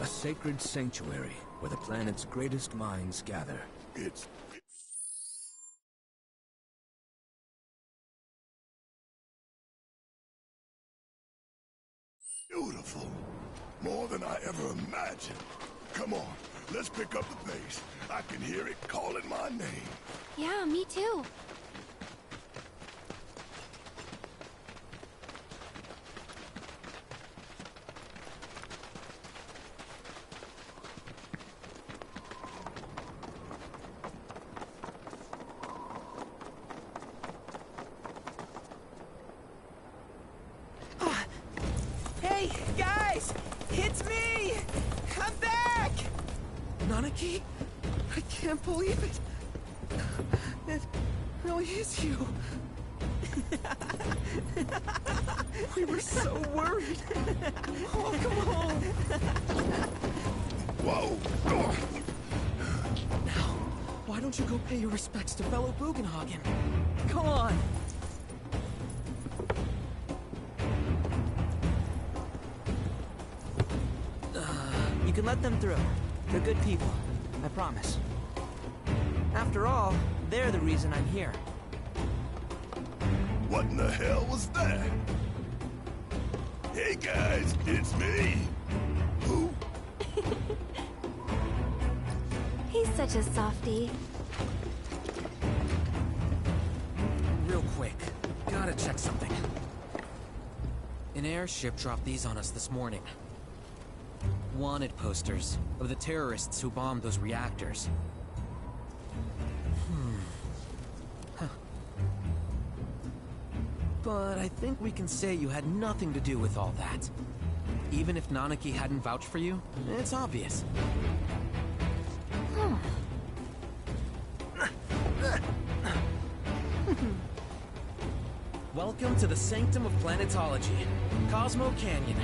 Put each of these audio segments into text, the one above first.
Sacred sanctuary where the planet's greatest minds gather. It's beautiful. More than I ever imagined. Come on, let's pick up the pace. I can hear it calling my name. Yeah, me too. Hey, guys! It's me! I'm back! Nanaki? I can't believe it. It really is you. We were so worried. Welcome home. Whoa! Now, why don't you go pay your respects to fellow Bugenhagen? Come on. You can let them through. They're good people. I promise. After all, they're the reason I'm here. What in the hell was that? Hey guys, it's me. Who? He's such a softie. Real quick, gotta check something. An airship dropped these on us this morning. Wanted posters of the terrorists who bombed those reactors. Huh. But I think we can say you had nothing to do with all that. Even if Nanaki hadn't vouched for you, it's obvious. Welcome to the Sanctum of Planetology, Cosmo Canyon.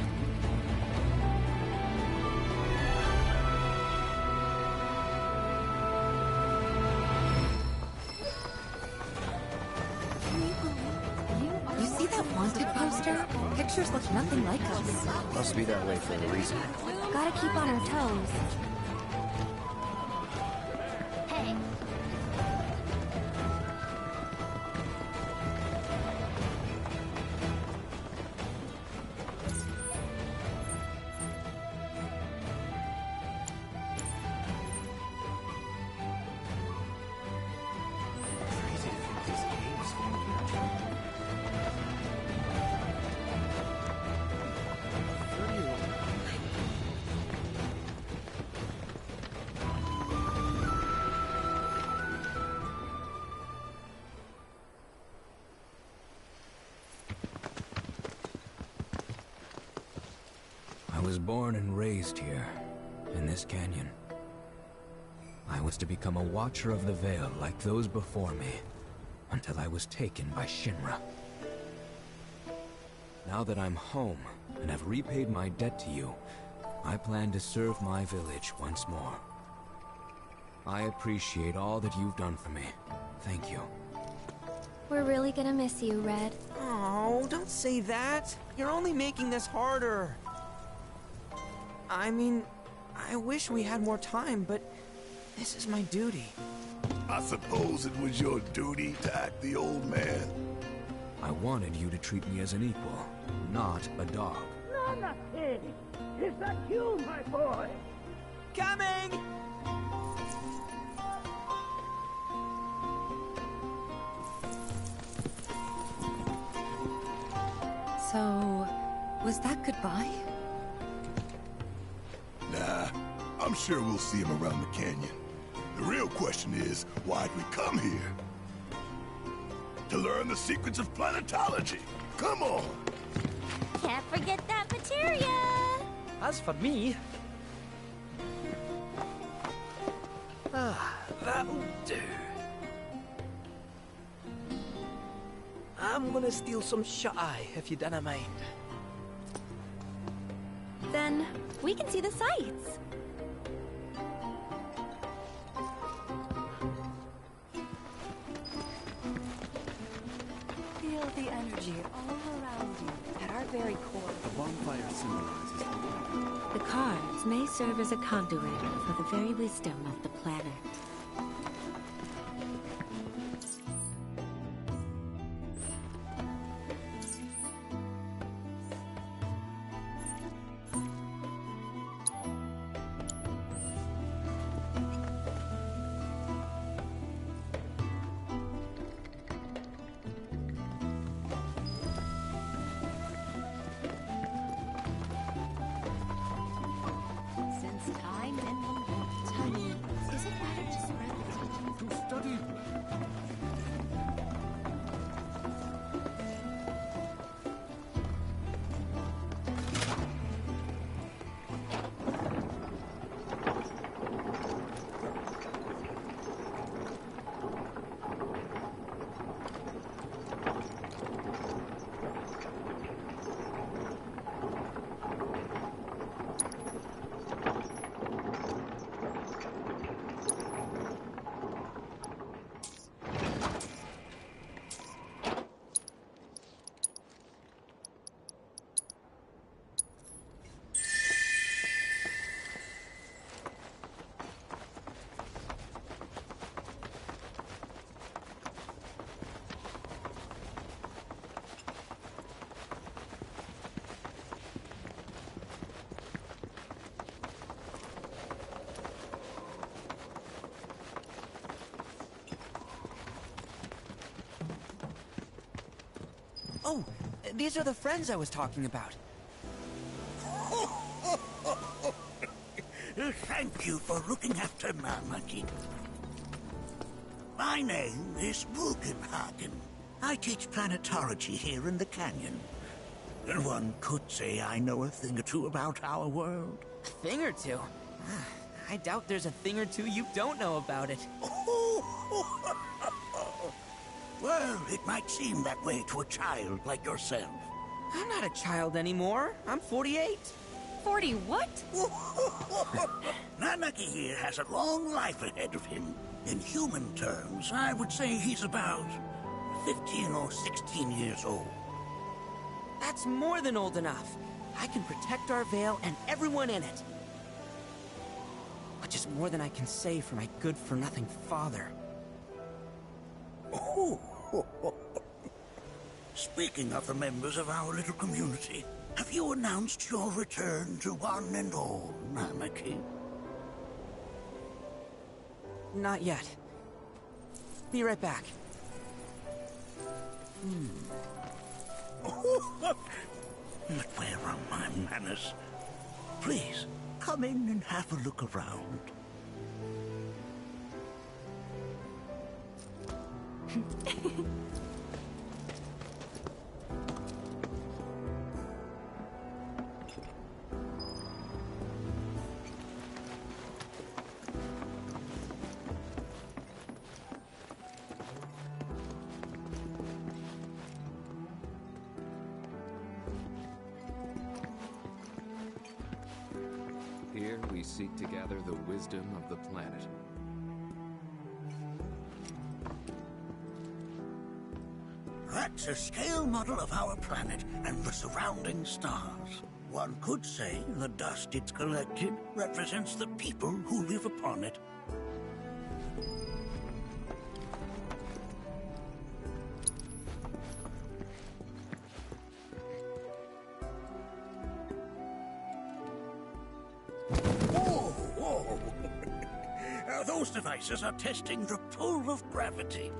creatures look nothing like us. Must be that way for a reason. Gotta keep on our toes. Hey. I was born and raised here, in this canyon. I was to become a watcher of the Veil like those before me, until I was taken by Shinra. Now that I'm home, and have repaid my debt to you, I plan to serve my village once more. I appreciate all that you've done for me. Thank you. We're really gonna miss you, Red. Oh, don't say that. You're only making this harder. I mean, I wish we had more time, but this is my duty. I suppose it was your duty to act the old man. I wanted you to treat me as an equal, not a dog. Nothing. Is that you, my boy? Coming! So, was that goodbye? Nah, I'm sure we'll see him around the canyon. The real question is, why'd we come here? To learn the secrets of planetology. Come on! Can't forget that materia! As for me... that'll do. I'm gonna steal some shut-eye, if you don't mind. Then we can see the sights. Feel the energy all around you, at our very core. The bonfire symbolizes the light. The cards may serve as a conduit for the very wisdom of the planet. Since time immemorial. Is it better to spread the teachings? To study. Oh, these are the friends I was talking about. Thank you for looking after Marmaduke. My name is Bugenhagen. I teach planetology here in the canyon. And one could say I know a thing or two about our world. A thing or two? I doubt there's a thing or two you don't know about it. Well, it might seem that way to a child like yourself. I'm not a child anymore. I'm 48. 40 what? Nanaki here has a long life ahead of him. In human terms, I would say he's about 15 or 16 years old. That's more than old enough. I can protect our Vale and everyone in it. Which is more than I can say for my good-for-nothing father. Oh. Speaking of the members of our little community, have you announced your return to one and all anarchy? Not yet. Be right back. But where are my manners? Please, come in and have a look around. Here we seek to gather the wisdom of the planet. That's a scale model of our planet and the surrounding stars. One could say the dust it's collected represents the people who live upon it. Whoa! Those devices are testing the pull of gravity.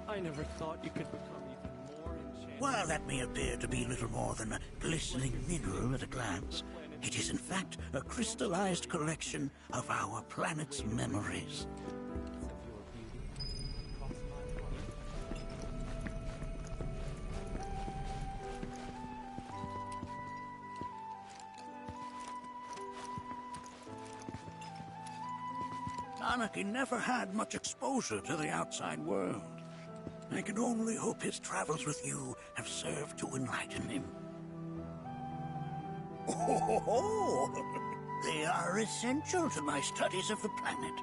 I never thought you could become even more enchanted. While that may appear to be little more than a glistening mineral at a glance, it is in fact a crystallized collection of our planet's memories. Anarchy never had much exposure to the outside world. I can only hope his travels with you have served to enlighten him. Oh, they are essential to my studies of the planet.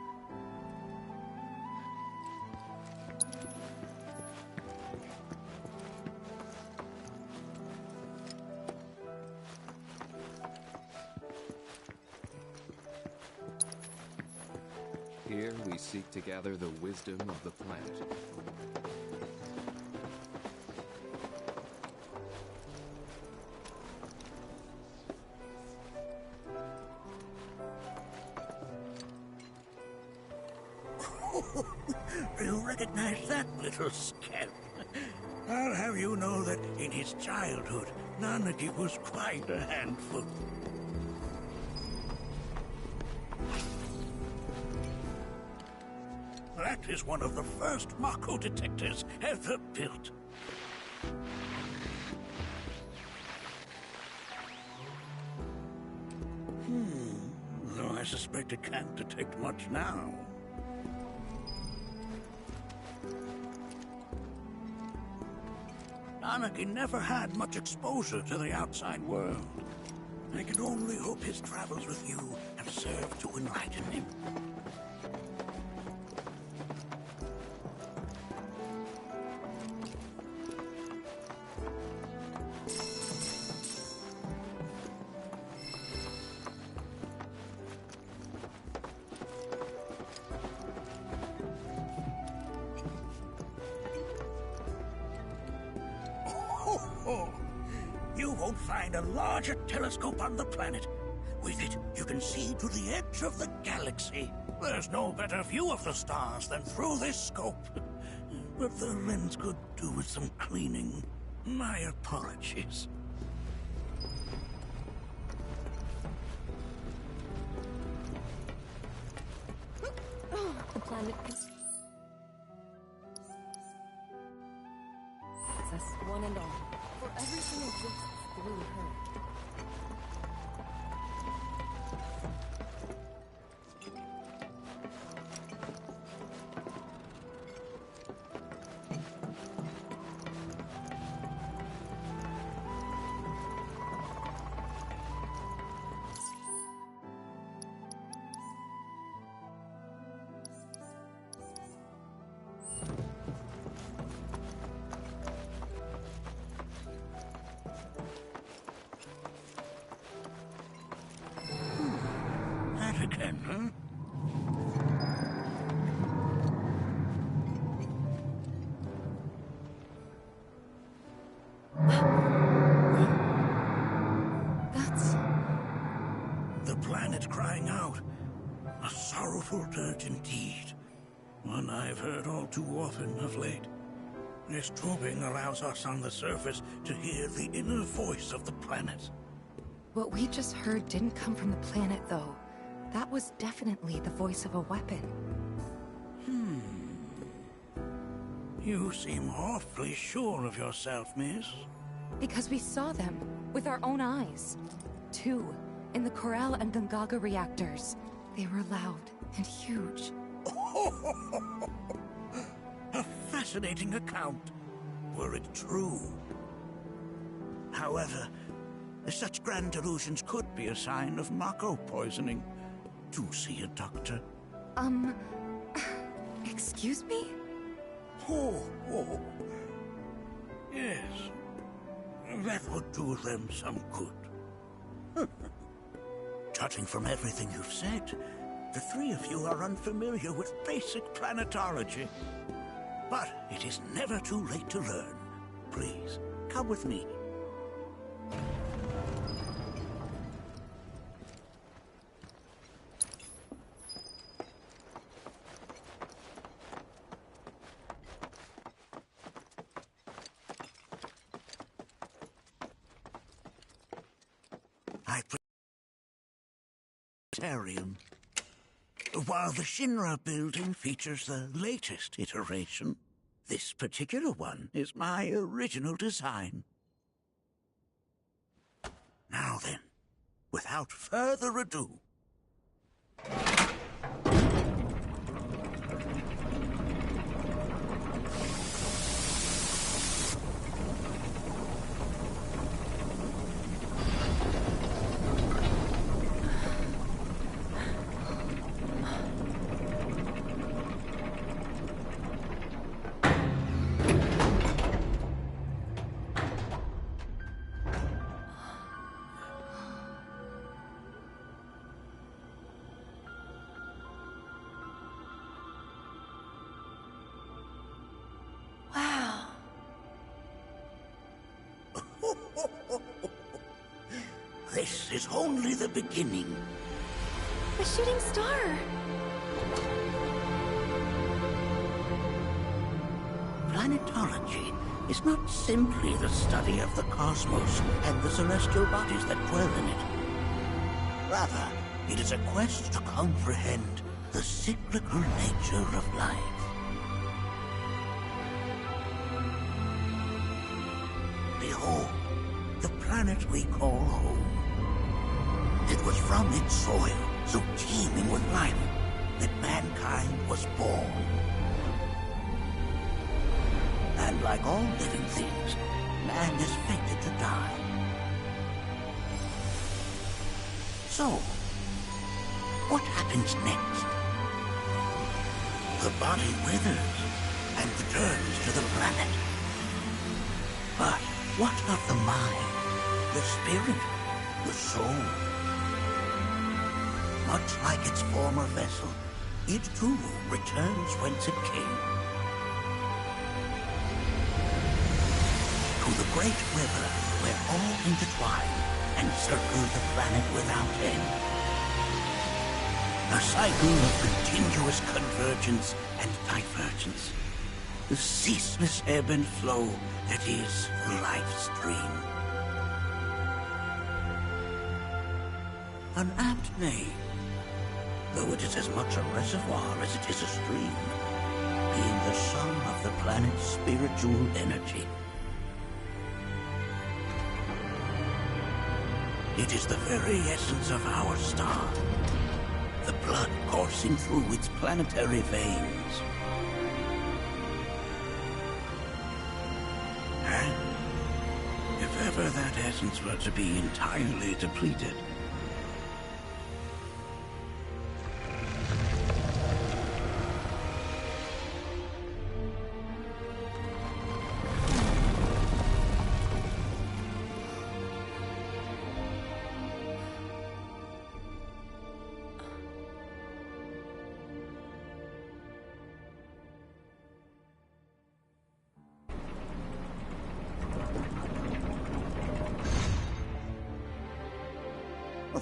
Here we seek to gather the wisdom of the planet. Do you recognize that little scamp? I'll have you know that in his childhood, Nanaki was quite a handful. That is one of the first Mako detectors ever built. Though I suspect it can't detect much now. Anarchy never had much exposure to the outside world. I can only hope his travels with you have served to enlighten him. You won't find a larger telescope on the planet. With it, you can see to the edge of the galaxy. There's no better view of the stars than through this scope. But the lens could do with some cleaning. My apologies. The planet is... us, one and all. For everything exists through her. again, huh? That's... The planet crying out. A sorrowful dirge indeed. One I've heard all too often of late. This tubing allows us on the surface to hear the inner voice of the planet. What we just heard didn't come from the planet, though. That was definitely the voice of a weapon. You seem awfully sure of yourself, miss. Because we saw them, with our own eyes. 2, in the Corel and Gungaga reactors. They were loud and huge. A fascinating account, were it true. However, such grand delusions could be a sign of Mako poisoning. Do see a doctor. Excuse me? Oh. Yes. That would do them some good. Judging from everything you've said, the 3 of you are unfamiliar with basic planetology. But it is never too late to learn. Please, come with me. While the Shinra building features the latest iteration, this particular one is my original design. Now then, without further ado... This is only the beginning. The shooting star! Planetology is not simply the study of the cosmos and the celestial bodies that dwell in it. Rather, it is a quest to comprehend the cyclical nature of life. Behold, the planet we call home. It was from its soil, so teeming with life, that mankind was born. And like all living things, man is fated to die. So, what happens next? The body withers and returns to the planet. But what of the mind, the spirit, the soul? Much like its former vessel, it too returns whence it came. To the great river where all intertwine and circle the planet without end. A cycle of continuous convergence and divergence. The ceaseless ebb and flow that is life's stream. An apt name, though it is as much a reservoir as it is a stream, being the sum of the planet's spiritual energy. It is the very essence of our star, the blood coursing through its planetary veins. And if ever that essence were to be entirely depleted,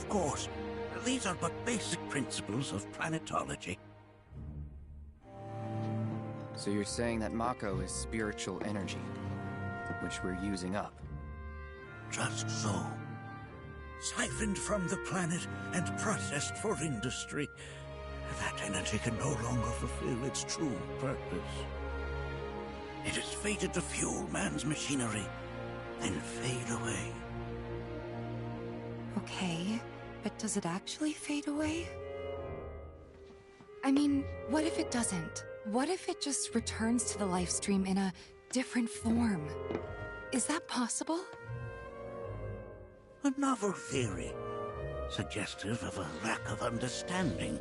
course. These are but basic principles of planetology. So you're saying that Mako is spiritual energy, which we're using up? Just so. Siphoned from the planet and processed for industry. That energy can no longer fulfill its true purpose. It is fated to fuel man's machinery, then fade away. Okay, but does it actually fade away? I mean, what if it doesn't? What if it just returns to the life stream in a different form? Is that possible? A novel theory, suggestive of a lack of understanding.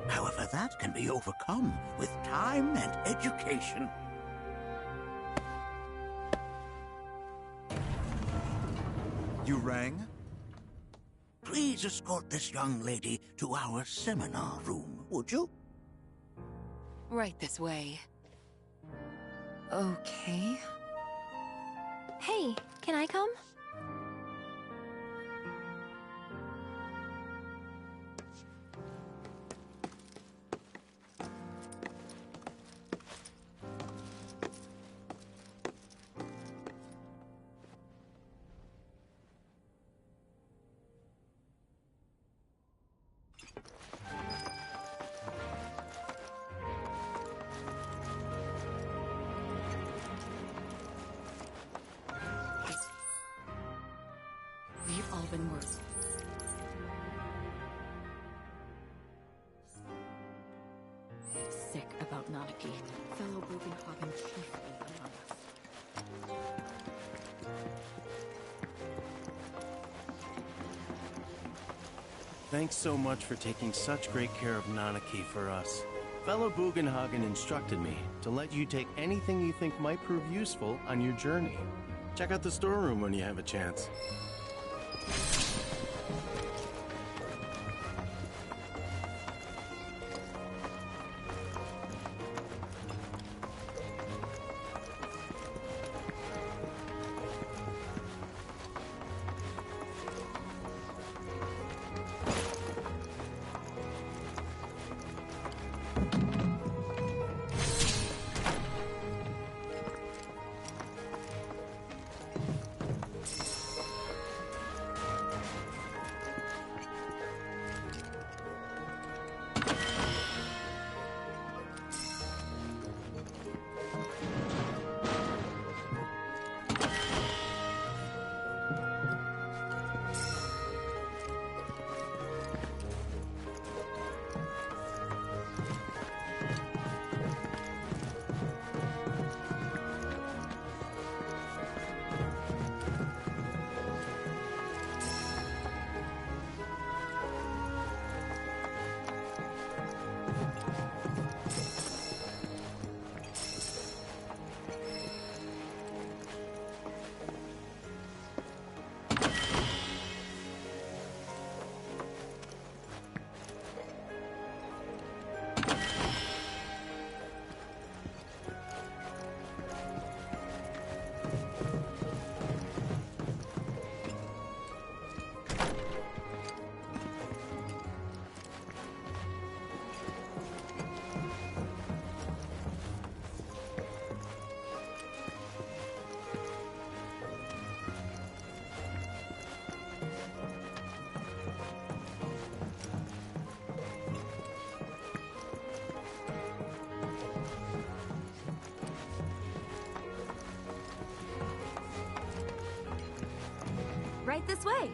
However, that can be overcome with time and education. You rang? Please escort this young lady to our seminar room, would you? Right this way. Okay. Hey, can I come? We've all been worse. Sick about Nanaki, fellow Bugenhagen chiefly among us. Thanks so much for taking such great care of Nanaki for us. Fellow Bugenhagen instructed me to let you take anything you think might prove useful on your journey. Check out the storeroom when you have a chance. Right this way.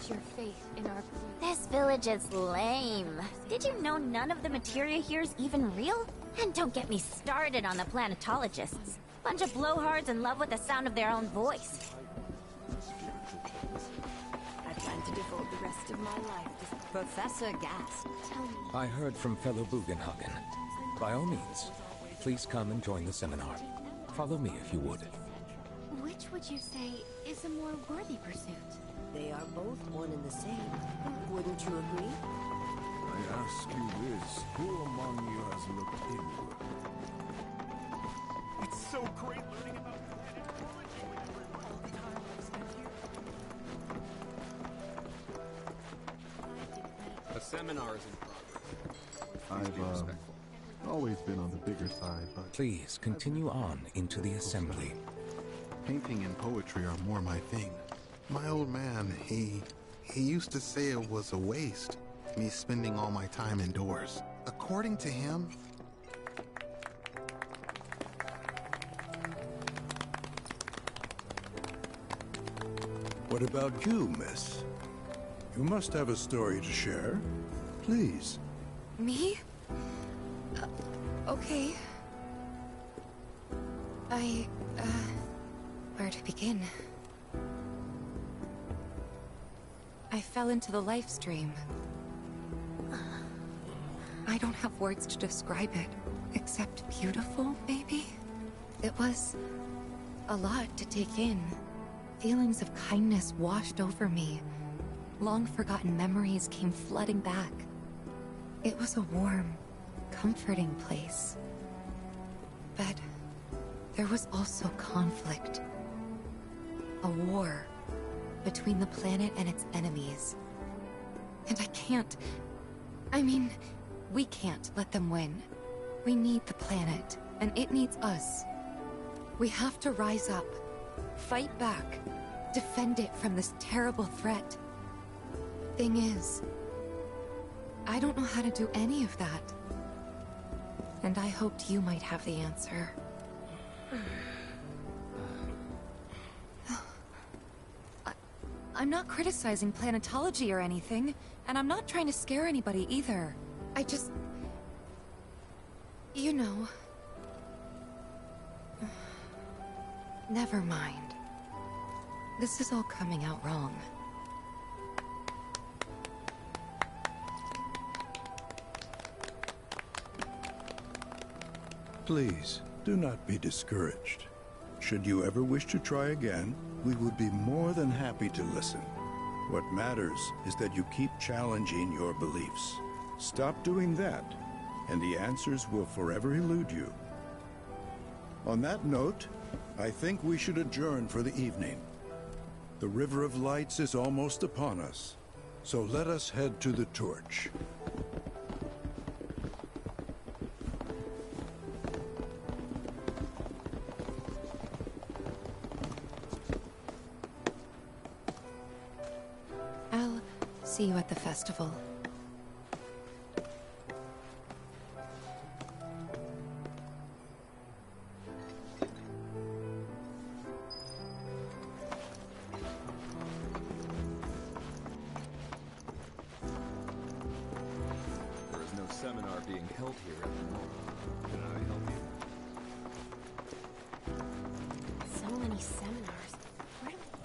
Your faith in our This village is lame. Did you know none of the materia here is even real? And don't get me started on the planetologists. Bunch of blowhards in love with the sound of their own voice. I plan to devote the rest of my life to Professor Gast. Tell me. I heard from fellow Bugenhagen. By all means, please come and join the seminar. Follow me if you would. Which would you say is a more worthy pursuit? They are both one and the same. Wouldn't you agree? I ask you this, who among you has looked inward? It's so great learning about planetology with everyone all the time I've spent here. A seminar is in progress. I've always been on the bigger side, but Please continue on into the assembly. painting and poetry are more my thing. My old man, he used to say it was a waste, me spending all my time indoors. According to him, What about you, miss? You must have a story to share. Please. Me? Okay. Where to begin? I fell into the life stream. I don't have words to describe it, except beautiful, maybe? It was a lot to take in. Feelings of kindness washed over me. Long-forgotten memories came flooding back. It was a warm, comforting place. But there was also conflict. A war between the planet and its enemies. And we can't let them win. We need the planet, and it needs us. We have to rise up, fight back, defend it from this terrible threat. Thing is, I don't know how to do any of that. And I hoped you might have the answer. I'm not criticizing planetology or anything, and I'm not trying to scare anybody either. I just... You know... Never mind. This is all coming out wrong. Please, do not be discouraged. Should you ever wish to try again, we would be more than happy to listen. What matters is that you keep challenging your beliefs. Stop doing that, and the answers will forever elude you. On that note, I think we should adjourn for the evening. The River of Lights is almost upon us, so let us head to the torch. I'll see you at the festival. There is no seminar being held here at the moment. Can I help you? So many seminars.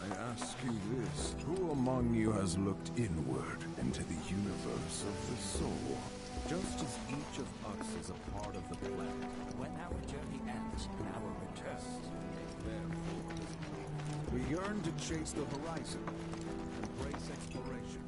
I ask you this, who among you has looked inward into the universe of the soul? Just as each of us is a part of the planet. When our journey ends, our return. We yearn to chase the horizon, embrace exploration.